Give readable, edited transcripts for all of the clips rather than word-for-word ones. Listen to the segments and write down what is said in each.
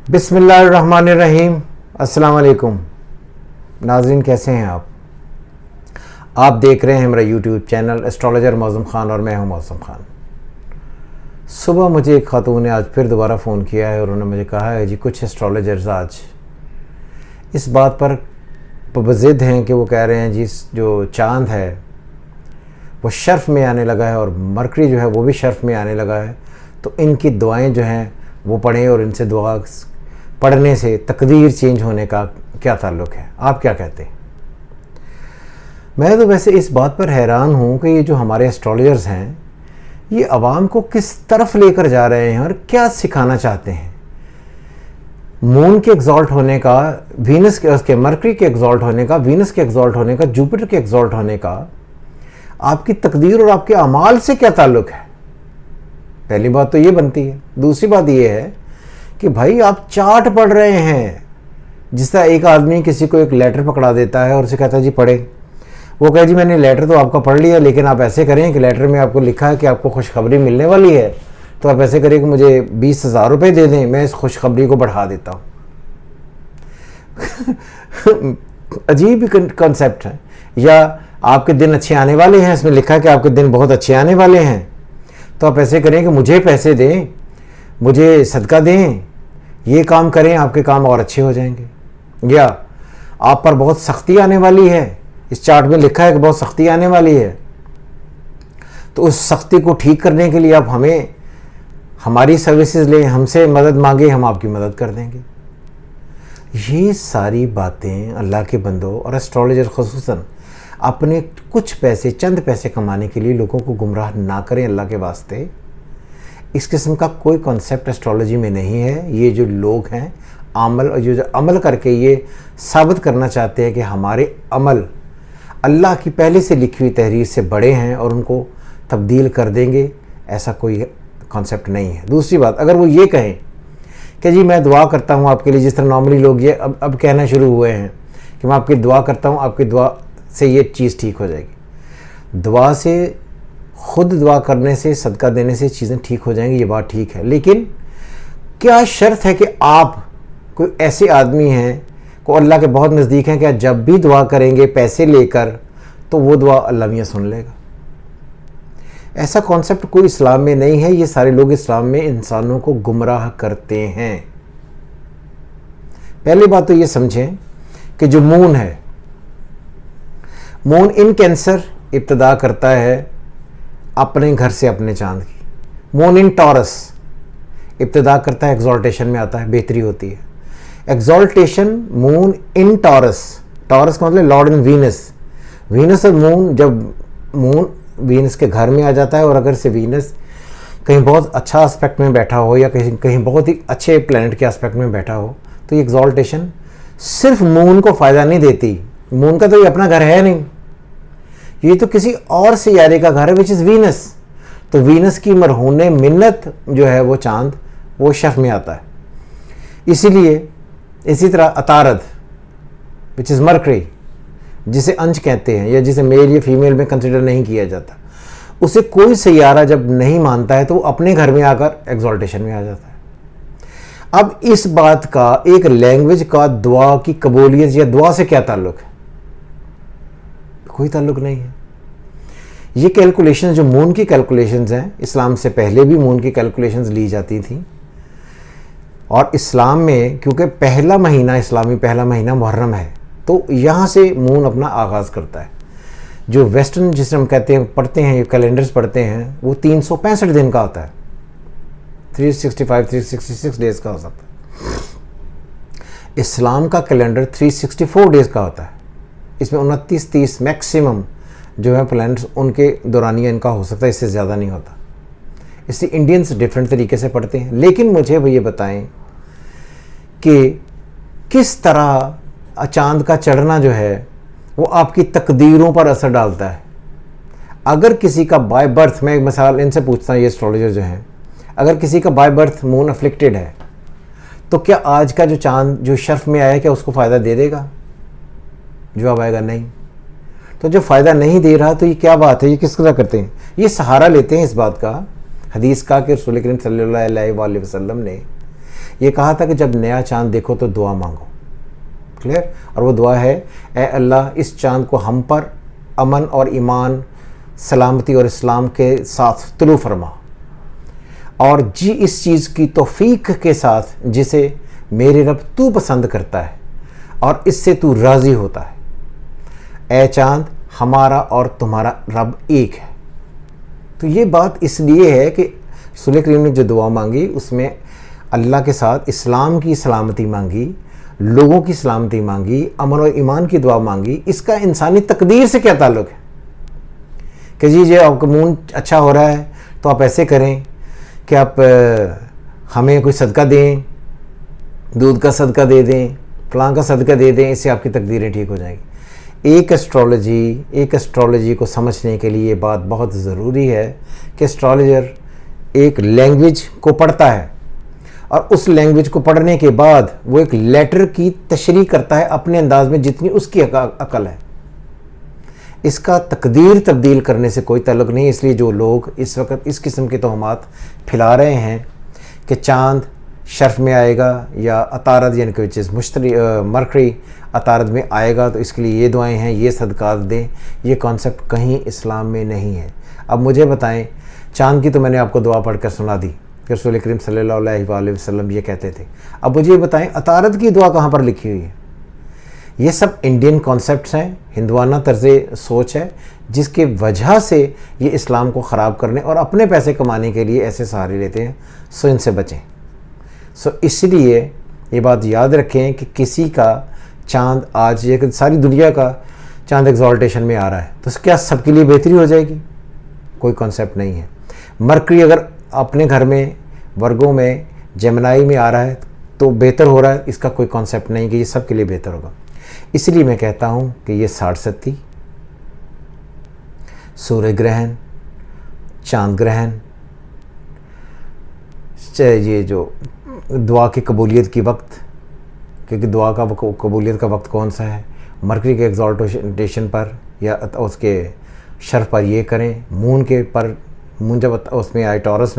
بسم اللہ الرحمن الرحیم۔ السلام علیکم ناظرین، کیسے ہیں آپ دیکھ رہے ہیں ہمارا یوٹیوب چینل اسٹرالوجر معظم خان اور میں ہوں معظم خان۔ صبح مجھے ایک خاتون نے آج پھر دوبارہ فون کیا ہے اور انہوں نے مجھے کہا ہے جی کچھ اسٹرالوجرز آج اس بات پر پابند ہیں کہ وہ کہہ رہے ہیں جی جو چاند ہے وہ شرف میں آنے لگا ہے اور مرکری جو ہے وہ بھی شرف میں آنے لگا ہے، تو ان کی دعائیں جو ہیں وہ پڑھیں اور ان سے دعا پڑھنے سے تقدیر چینج ہونے کا کیا تعلق ہے؟ آپ کیا کہتے ہیں؟ میں تو ویسے اس بات پر حیران ہوں کہ یہ جو ہمارے اسٹرالوجرز ہیں یہ عوام کو کس طرف لے کر جا رہے ہیں اور کیا سکھانا چاہتے ہیں۔ مون کے ایگزالٹ ہونے کا، وینس کے مرکری کے ایگزالٹ ہونے کا، وینس کے ایگزالٹ ہونے کا، جوپیٹر کے ایگزالٹ ہونے کا آپ کی تقدیر اور آپ کے اعمال سے کیا تعلق ہے؟ پہلی بات تو یہ بنتی ہے۔ دوسری بات یہ ہے کہ بھائی آپ چارٹ پڑھ رہے ہیں، جس طرح ایک آدمی کسی کو ایک لیٹر پکڑا دیتا ہے اور اسے کہتا ہے جی پڑھیں، وہ کہے جی میں نے لیٹر تو آپ کا پڑھ لیا، لیکن آپ ایسے کریں کہ لیٹر میں آپ کو لکھا ہے کہ آپ کو خوشخبری ملنے والی ہے، تو آپ ایسے کریں کہ مجھے 20,000 روپے دے دیں، میں اس خوشخبری کو بڑھا دیتا ہوں۔ عجیب کنسیپٹ ہے۔ یا آپ کے دن اچھے آنے والے ہیں، اس میں لکھا ہے کہ آپ کے دن بہت اچھے آنے والے ہیں، تو آپ ایسے کریں کہ مجھے پیسے دیں، مجھے صدقہ دیں، یہ کام کریں، آپ کے کام اور اچھے ہو جائیں گے۔ یا آپ پر بہت سختی آنے والی ہے، اس چارٹ میں لکھا ہے کہ بہت سختی آنے والی ہے، تو اس سختی کو ٹھیک کرنے کے لیے آپ ہماری سروسز لیں، ہم سے مدد مانگیں، ہم آپ کی مدد کر دیں گے۔ یہ ساری باتیں اللہ کے بندوں اور اسٹرالوجر خصوصاً اپنے کچھ پیسے، چند پیسے کمانے کے لیے لوگوں کو گمراہ نہ کریں اللہ کے واسطے۔ اس قسم کا کوئی کانسیپٹ اسٹرالوجی میں نہیں ہے۔ یہ جو لوگ ہیں جو عمل کر کے یہ ثابت کرنا چاہتے ہیں کہ ہمارے عمل اللہ کی پہلے سے لکھی ہوئی تحریر سے بڑے ہیں اور ان کو تبدیل کر دیں گے، ایسا کوئی کانسیپٹ نہیں ہے۔ دوسری بات، اگر وہ یہ کہیں کہ جی میں دعا کرتا ہوں آپ کے لیے، جس طرح نارملی لوگ یہ اب کہنا شروع ہوئے ہیں کہ میں آپ کی دعا کرتا ہوں، آپ کی دعا سے یہ چیز ٹھیک ہو جائے گی، دعا سے، خود دعا کرنے سے، صدقہ دینے سے چیزیں ٹھیک ہو جائیں گی، یہ بات ٹھیک ہے، لیکن کیا شرط ہے کہ آپ کوئی ایسے آدمی ہیں کو اللہ کے بہت نزدیک ہیں کہ جب بھی دعا کریں گے پیسے لے کر تو وہ دعا اللہ میاں سن لے گا؟ ایسا کانسیپٹ کوئی اسلام میں نہیں ہے۔ یہ سارے لوگ اسلام میں انسانوں کو گمراہ کرتے ہیں۔ پہلی بات تو یہ سمجھیں کہ جو مون ہے، مون ان کینسر ابتدا کرتا ہے اپنے گھر سے اپنے چاند کی۔ مون ان ٹورس ابتدا کرتا ہے، ایگزالٹیشن میں آتا ہے، بہتری ہوتی ہے۔ ایگزالٹیشن مون ان ٹورس، ٹورس کا مطلب لارڈ ان وینس، وینس اور مون، جب مون وینس کے گھر میں آ جاتا ہے اور اگر سے وینس کہیں بہت اچھا اسپیکٹ میں بیٹھا ہو یا کہیں بہت ہی اچھے پلانٹ کے اسپیکٹ میں بیٹھا ہو، تو یہ ایگزالٹیشن صرف مون کو فائدہ نہیں دیتی۔ مون کا تو یہ اپنا گھر ہے نہیں، یہ تو کسی اور سیارے کا گھر ہے وچ از وینس، تو وینس کی مرہون منت جو ہے وہ چاند، وہ شرف میں آتا ہے۔ اسی طرح عطارد وچ از مرکری، جسے انش کہتے ہیں یا جسے میل یا فیمیل میں کنسیڈر نہیں کیا جاتا، اسے کوئی سیارہ جب نہیں مانتا ہے تو وہ اپنے گھر میں آ کر ایگزالٹیشن میں آ جاتا ہے۔ اب اس بات کا ایک لینگویج کا دعا کی قبولیت یا دعا سے کیا تعلق ہے؟ کوئی تعلق نہیں ہے۔ یہ کیلکولیشنز جو مون کی کیلکولیشنز ہیں، اسلام سے پہلے بھی مون کی کیلکولیشنز لی جاتی تھیں، اور اسلام میں کیونکہ پہلا مہینہ، اسلامی پہلا مہینہ محرم ہے، تو یہاں سے مون اپنا آغاز کرتا ہے۔ جو ویسٹرن جسے ہم کہتے ہیں پڑھتے ہیں، یہ کیلنڈرز پڑھتے ہیں، وہ 365 دن کا ہوتا ہے، 365 366 ڈیز کا ہو سکتا ہے۔ اسلام کا کیلنڈر 364 ڈیز کا ہوتا ہے، اس میں 29 30 میکسیمم جو ہے پلانٹس ان کے دورانیہ ان کا ہو سکتا ہے، اس سے زیادہ نہیں ہوتا۔ اس سے انڈینس ڈیفرنٹ طریقے سے پڑھتے ہیں۔ لیکن مجھے وہ یہ بتائیں کہ کس طرح چاند کا چڑھنا جو ہے وہ آپ کی تقدیروں پر اثر ڈالتا ہے۔ اگر کسی کا بائی برتھ، میں ایک مثال ان سے پوچھتا ہوں، یہ اسٹرالوجر جو ہیں، اگر کسی کا بائی برتھ مون افلکٹڈ ہے تو کیا آج کا جو چاند جو شرف میں آیا کیا اس کو فائدہ دے دے گا؟ جواب آئے گا نہیں۔ تو جو فائدہ نہیں دے رہا تو یہ کیا بات ہے؟ یہ کس طرح کرتے ہیں؟ یہ سہارا لیتے ہیں اس بات کا، حدیث کا، کہ رسول کریم صلی اللہ علیہ وآلہ وسلم نے یہ کہا تھا کہ جب نیا چاند دیکھو تو دعا مانگو. کلیئر؟ اور وہ دعا ہے اے اللہ اس چاند کو ہم پر امن اور ایمان، سلامتی اور اسلام کے ساتھ طلوع فرما، اور اس چیز کی توفیق کے ساتھ جسے میرے رب تو پسند کرتا ہے اور اس سے تو راضی ہوتا ہے. اے چاند ہمارا اور تمہارا رب ایک ہے. تو یہ بات اس لیے ہے کہ رسول کریم نے جو دعا مانگی اس میں اللہ کے ساتھ اسلام کی سلامتی مانگی، لوگوں کی سلامتی مانگی، امن و ایمان کی دعا مانگی. اس کا انسانی تقدیر سے کیا تعلق ہے کہ جی آپ کا مون اچھا ہو رہا ہے تو آپ ایسے کریں کہ آپ ہمیں کوئی صدقہ دیں، دودھ کا صدقہ دے دیں، فلاں کا صدقہ دے دیں، اس سے آپ کی تقدیریں ٹھیک ہو جائیں گی. ایک ایسٹرالوجی کو سمجھنے کے لیے یہ بات بہت ضروری ہے کہ ایسٹرالوجر ایک لینگویج کو پڑھتا ہے اور اس لینگویج کو پڑھنے کے بعد وہ ایک لیٹر کی تشریح کرتا ہے اپنے انداز میں جتنی اس کی عقل ہے. اس کا تقدیر تبدیل کرنے سے کوئی تعلق نہیں. اس لیے جو لوگ اس وقت اس قسم کی توہمات پھیلا رہے ہیں کہ چاند شرف میں آئے گا یا عطارد یعنی کہ چیز مرکری عطارد میں آئے گا تو اس کے لیے یہ دعائیں ہیں، یہ صدقات دیں، یہ کانسیپٹ کہیں اسلام میں نہیں ہے. اب مجھے بتائیں، چاند کی تو میں نے آپ کو دعا پڑھ کر سنا دی کہ رسول کریم صلی اللہ علیہ وآلہ وسلم یہ کہتے تھے. اب مجھے یہ بتائیں عطارد کی دعا کہاں پر لکھی ہوئی ہے؟ یہ سب انڈین کانسیپٹس ہیں، ہندوانہ طرز سوچ ہے جس کے وجہ سے یہ اسلام کو خراب کرنے اور اپنے پیسے کمانے کے لیے ایسے سہارے لیتے ہیں. سو ان سے بچیں. اس لیے یہ بات یاد رکھیں کہ کسی کا چاند آج یہ ساری دنیا کا چاند ایگزالٹیشن میں آ رہا ہے تو کیا سب کے لیے بہتری ہو جائے گی؟ کوئی کانسیپٹ نہیں ہے. مرکری اگر اپنے گھر میں ورگوں میں جیمنائی میں آ رہا ہے تو بہتر ہو رہا ہے، اس کا کوئی کانسیپٹ نہیں کہ یہ سب کے لیے بہتر ہوگا. اس لیے میں کہتا ہوں کہ یہ 60 سورج گرہن، چاند گرہن، یہ جو دعا کی قبولیت کی وقت، کیونکہ دعا کا قبولیت کا وقت کون سا ہے؟ مرکری کے ایگزالٹیشن پر یا اس کے شرف پر یہ کریں. مون کے پر مون جب اس میں آئے ٹورس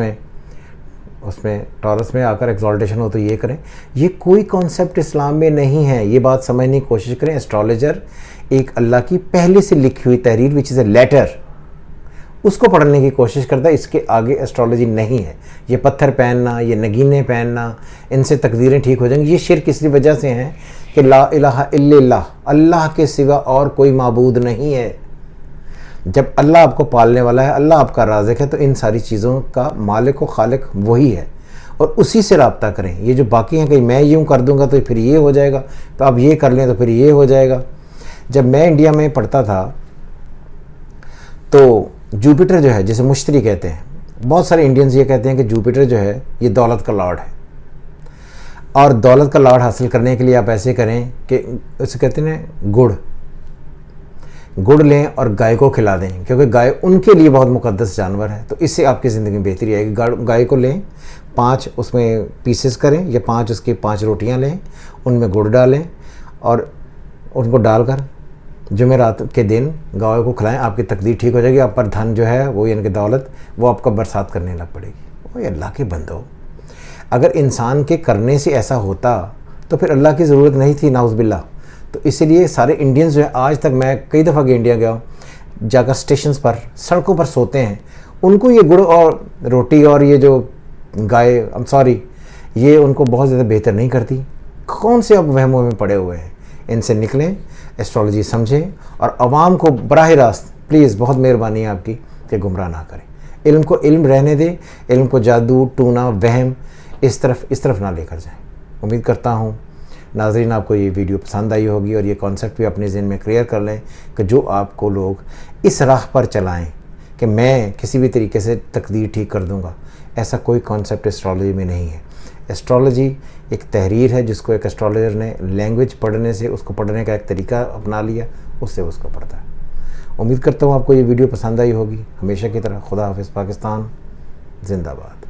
میں آ کر ایگزالٹیشن ہو تو یہ کریں. یہ کوئی کانسیپٹ اسلام میں نہیں ہے. یہ بات سمجھنے کی کوشش کریں. ایسٹرالوجر ایک اللہ کی پہلے سے لکھی ہوئی تحریر وچ از اے لیٹر، اس کو پڑھنے کی کوشش کرتا ہے. اس کے آگے ایسٹرالوجی نہیں ہے. یہ پتھر پہننا، یہ نگینے پہننا، ان سے تقدیریں ٹھیک ہو جائیں گی. یہ شرک اس وجہ سے ہیں کہ لا الہ الا اللہ، اللہ کے سوا اور کوئی معبود نہیں ہے. جب اللہ آپ کو پالنے والا ہے، اللہ آپ کا رازق ہے، تو ان ساری چیزوں کا مالک و خالق وہی ہے اور اسی سے رابطہ کریں. یہ جو باقی ہیں کہ میں یوں کر دوں گا تو پھر یہ ہو جائے گا، تو آپ یہ کر لیں تو پھر یہ ہو جائے گا. جب میں انڈیا میں پڑھتا تھا تو جوپیٹر جو ہے جسے مشتری کہتے ہیں، بہت سارے انڈینز یہ کہتے ہیں کہ جوپیٹر جو ہے یہ دولت کا لاڈ ہے، اور دولت کا لاڈ حاصل کرنے کے لیے آپ ایسے کریں کہ اسے کہتے ہیں گڑ لیں اور گائے کو کھلا دیں، کیونکہ گائے ان کے لیے بہت مقدس جانور ہے. تو اس سے آپ کی زندگی میں بہتری آئے گی. گائے کو لیں، 5 اس میں پیسز کریں یا 5 اس کی 5 روٹیاں لیں، ان میں گڑ ڈالیں اور ان کو ڈال کر جمعرات کے دن گائے کو کھلائیں. آپ کی تقدیر ٹھیک ہو جائے گی. آپ پر دھن جو ہے وہ یعنی کہ دولت وہ آپ کا برسات کرنے لگ پڑے گی. وہ اللہ کے بندو، اگر انسان کے کرنے سے ایسا ہوتا تو پھر اللہ کی ضرورت نہیں تھی، نعوذ باللہ. تو اسی لیے سارے انڈینز جو ہیں، آج تک میں کئی دفعہ انڈیا گیا ہوں، جا کر اسٹیشنز پر سڑکوں پر سوتے ہیں. ان کو یہ گڑ اور روٹی اور یہ جو گائے یہ ان کو بہت زیادہ بہتر نہیں کرتی. کون سے اب وہموں میں پڑے ہوئے ہیں؟ ان سے نکلیں، ایسٹرالوجی سمجھیں اور عوام کو براہ راست پلیز بہت مہربانی ہے آپ کی کہ گمراہ نہ کریں. علم کو علم رہنے دیں، علم کو جادو، ٹونا، وہم اس طرف نہ لے کر جائیں. امید کرتا ہوں ناظرین آپ کو یہ ویڈیو پسند آئی ہوگی اور یہ کانسیپٹ بھی اپنے ذہن میں کلیئر کر لیں کہ جو آپ کو لوگ اس راہ پر چلائیں کہ میں کسی بھی طریقے سے تقدیر ٹھیک کر دوں گا، ایسا کوئی کانسیپٹ ایسٹرالوجی میں نہیں ہے. ایسٹرالوجی ایک تحریر ہے جس کو ایک ایسٹرالوجر نے لینگویج پڑھنے سے، اس کو پڑھنے کا ایک طریقہ اپنا لیا، اس سے اس کو پڑھتا ہے. امید کرتا ہوں آپ کو یہ ویڈیو پسند آئی ہوگی. ہمیشہ کی طرح خدا حافظ. پاکستان زندہ باد.